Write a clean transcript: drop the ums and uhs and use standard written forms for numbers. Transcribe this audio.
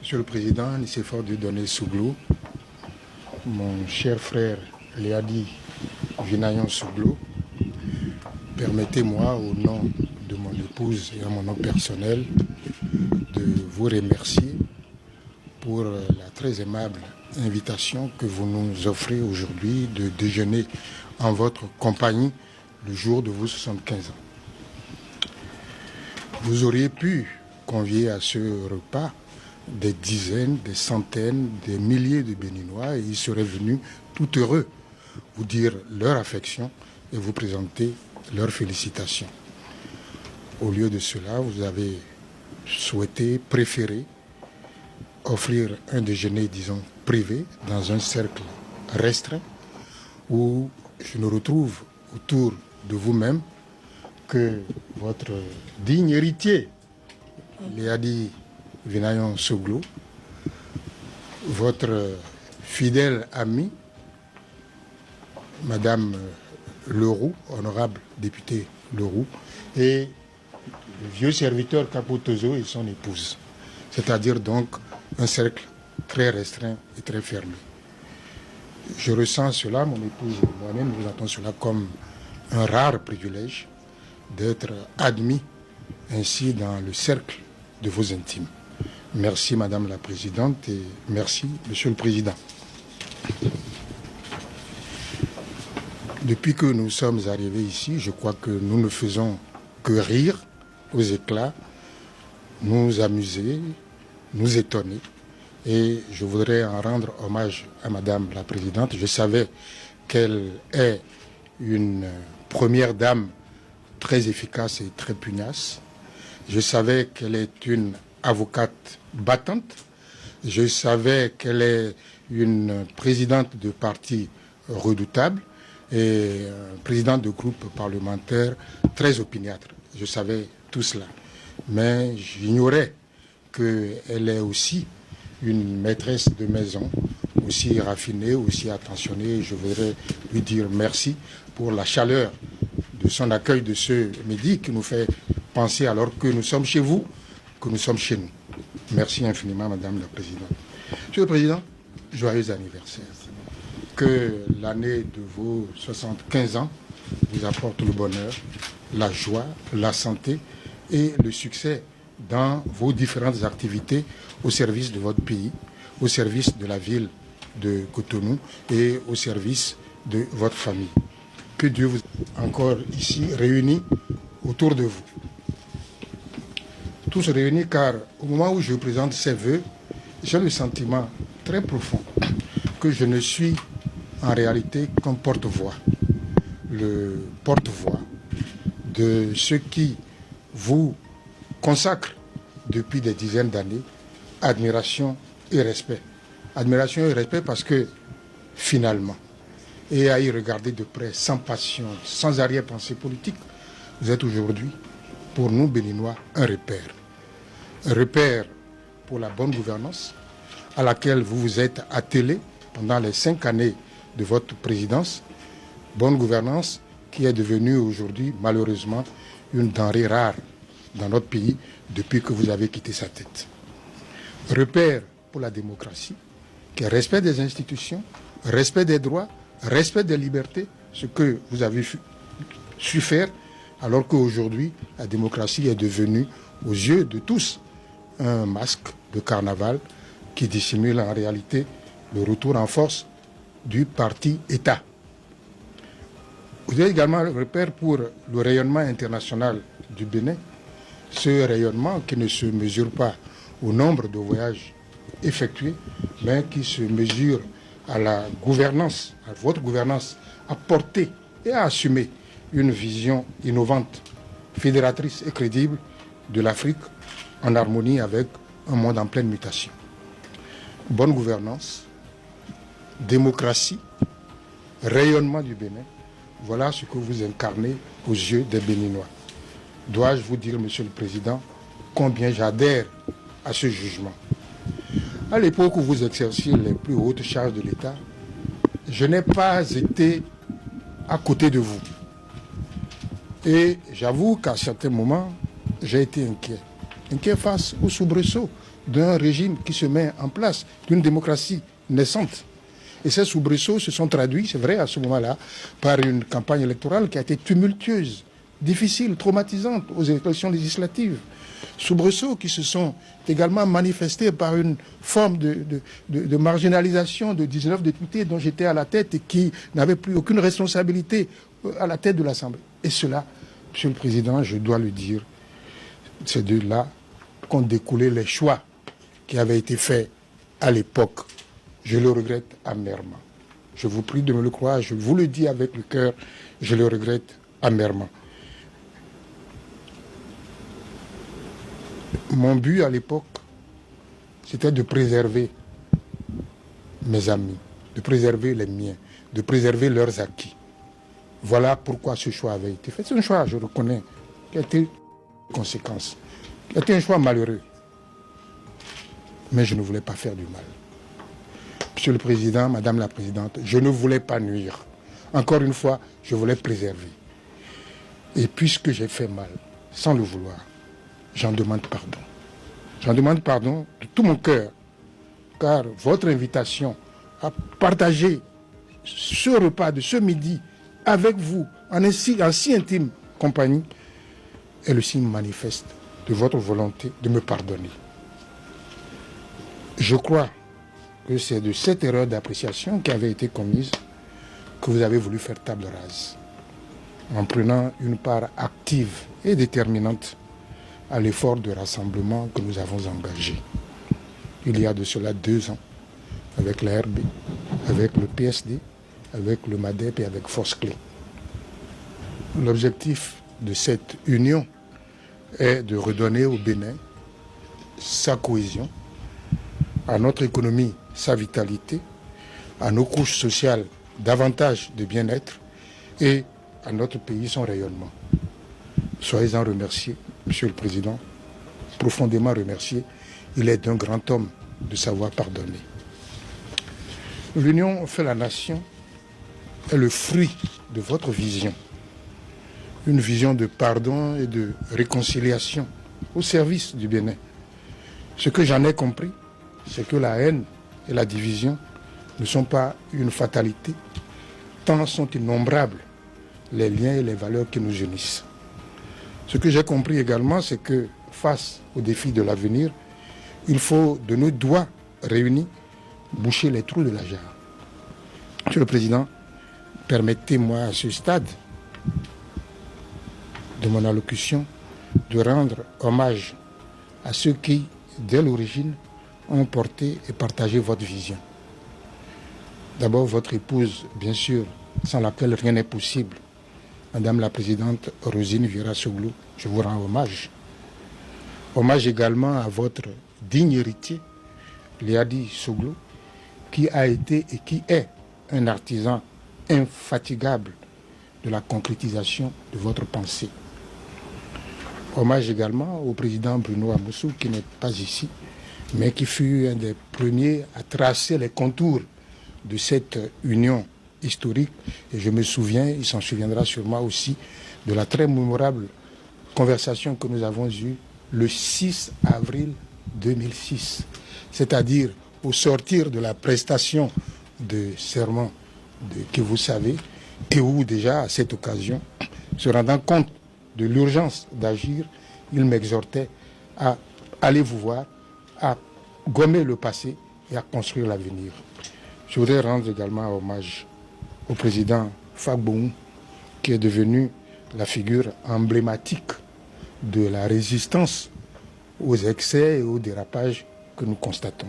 Monsieur le Président, Nicéphore Dieudonné Souglo, mon cher frère Léadi Vinayon Souglo, permettez-moi au nom de mon épouse et à mon nom personnel de vous remercier pour la très aimable invitation que vous nous offrez aujourd'hui de déjeuner en votre compagnie le jour de vos 75 ans. Vous auriez pu convier à ce repas des dizaines, des centaines, des milliers de Béninois et ils seraient venus tout heureux vous dire leur affection et vous présenter leurs félicitations. Au lieu de cela, vous avez préféré offrir un déjeuner, disons, privé, dans un cercle restreint, où je ne retrouve autour de vous-même que votre digne héritier, Léadi Vinayon Souglo, votre fidèle amie, Madame Leroux, honorable député Leroux, et le vieux serviteur Capotozo et son épouse. C'est-à-dire donc un cercle très restreint et très fermé. Je ressens cela, mon épouse et moi-même, nous entendons cela comme un rare privilège d'être admis ainsi dans le cercle de vos intimes. Merci Madame la Présidente et merci Monsieur le Président. Depuis que nous sommes arrivés ici, je crois que nous ne faisons que rire aux éclats, nous amuser, nous étonner. Et je voudrais en rendre hommage à Madame la Présidente. Je savais qu'elle est une première dame très efficace et très pugnace. Je savais qu'elle est une avocate battante. Je savais qu'elle est une présidente de parti redoutable et présidente de groupe parlementaire très opiniâtre. Je savais tout cela. Mais j'ignorais qu'elle est aussi une maîtresse de maison, aussi raffinée, aussi attentionnée. Je voudrais lui dire merci pour la chaleur de son accueil de ce midi qui nous fait penser alors que nous sommes chez vous, que nous sommes chez nous. Merci infiniment, Madame la Présidente. Monsieur le Président, joyeux anniversaire. Que l'année de vos 75 ans vous apporte le bonheur, la joie, la santé et le succès dans vos différentes activités au service de votre pays, au service de la ville de Cotonou et au service de votre famille. Que Dieu vous encore ici réunis autour de vous. Tous réunis car au moment où je présente ces vœux, j'ai le sentiment très profond que je ne suis en réalité qu'un porte-voix. Le porte-voix de ceux qui vous consacrent depuis des dizaines d'années admiration et respect. Admiration et respect parce que finalement, et à y regarder de près, sans passion, sans arrière-pensée politique, vous êtes aujourd'hui, pour nous Béninois, un repère. Un repère pour la bonne gouvernance à laquelle vous vous êtes attelé pendant les 5 années de votre présidence. Bonne gouvernance qui est devenue aujourd'hui, malheureusement, une denrée rare dans notre pays depuis que vous avez quitté sa tête. Repère pour la démocratie, qui est respect des institutions, respect des droits, respect des libertés, ce que vous avez su faire, alors qu'aujourd'hui, la démocratie est devenue, aux yeux de tous, un masque de carnaval qui dissimule en réalité le retour en force du parti État. Vous avez également un repère pour le rayonnement international du Bénin, ce rayonnement qui ne se mesure pas au nombre de voyages effectués, mais qui se mesure à la gouvernance, à votre gouvernance, à porter et à assumer une vision innovante fédératrice et crédible de l'Afrique en harmonie avec un monde en pleine mutation. Bonne gouvernance, démocratie, rayonnement du Bénin, voilà ce que vous incarnez aux yeux des Béninois. Dois-je vous dire, Monsieur le Président, combien j'adhère à ce jugement. À l'époque où vous exerciez les plus hautes charges de l'État, je n'ai pas été à côté de vous. Et j'avoue qu'à certains moments, j'ai été inquiet. Inquiet face au soubresaut d'un régime qui se met en place, d'une démocratie naissante. Et ces soubresauts se sont traduits, c'est vrai, à ce moment-là, par une campagne électorale qui a été tumultueuse, difficile, traumatisante aux élections législatives. Soubresauts qui se sont également manifestés par une forme de marginalisation de 19 députés dont j'étais à la tête et qui n'avaient plus aucune responsabilité à la tête de l'Assemblée. Et cela, Monsieur le Président, je dois le dire, c'est de là qu'ont découlé les choix qui avaient été faits à l'époque. Je le regrette amèrement. Je vous prie de me le croire, je vous le dis avec le cœur, je le regrette amèrement. Mon but à l'époque, c'était de préserver mes amis, de préserver les miens, de préserver leurs acquis. Voilà pourquoi ce choix avait été fait. C'est un choix, je reconnais, qui a été conséquence. Qui a été un choix malheureux. Mais je ne voulais pas faire du mal. Monsieur le Président, Madame la Présidente, je ne voulais pas nuire. Encore une fois, je voulais préserver. Et puisque j'ai fait mal, sans le vouloir, j'en demande pardon. J'en demande pardon de tout mon cœur, car votre invitation à partager ce repas de ce midi avec vous, en si intime compagnie, est le signe manifeste de votre volonté de me pardonner. Je crois que c'est de cette erreur d'appréciation qui avait été commise que vous avez voulu faire table rase, en prenant une part active et déterminante à l'effort de rassemblement que nous avons engagé. Il y a de cela 2 ans, avec la RB, avec le PSD, avec le MADEP et avec Force Clé. L'objectif de cette union est de redonner au Bénin sa cohésion, à notre économie sa vitalité, à nos couches sociales davantage de bien-être et à notre pays son rayonnement. Soyez-en remerciés, Monsieur le Président, profondément remercié. Il est d'un grand homme de savoir pardonner. L'union fait la nation est le fruit de votre vision. Une vision de pardon et de réconciliation au service du Bénin. Ce que j'en ai compris, c'est que la haine et la division ne sont pas une fatalité, tant sont innombrables les liens et les valeurs qui nous unissent. Ce que j'ai compris également, c'est que face aux défis de l'avenir, il faut de nos doigts réunis boucher les trous de la jarre. Monsieur le Président, permettez-moi à ce stade de mon allocution de rendre hommage à ceux qui, dès l'origine, ont porté et partagé votre vision. D'abord, votre épouse, bien sûr, sans laquelle rien n'est possible, Madame la Présidente Rosine Vira-Soglou, je vous rends hommage. Hommage également à votre digne héritier, Liadi Soglou, qui a été et qui est un artisan infatigable de la concrétisation de votre pensée. Hommage également au président Bruno Amoussou, qui n'est pas ici, mais qui fut un des premiers à tracer les contours de cette union historique. Et je me souviens, il s'en souviendra sûrement aussi, de la très mémorable conversation que nous avons eue le 6 avril 2006, c'est-à-dire au sortir de la prestation de serment que vous savez, et où déjà à cette occasion, se rendant compte de l'urgence d'agir, il m'exhortait à aller vous voir, à gommer le passé et à construire l'avenir. Je voudrais rendre également hommage au président Fagbou, qui est devenu la figure emblématique de la résistance aux excès et aux dérapages que nous constatons.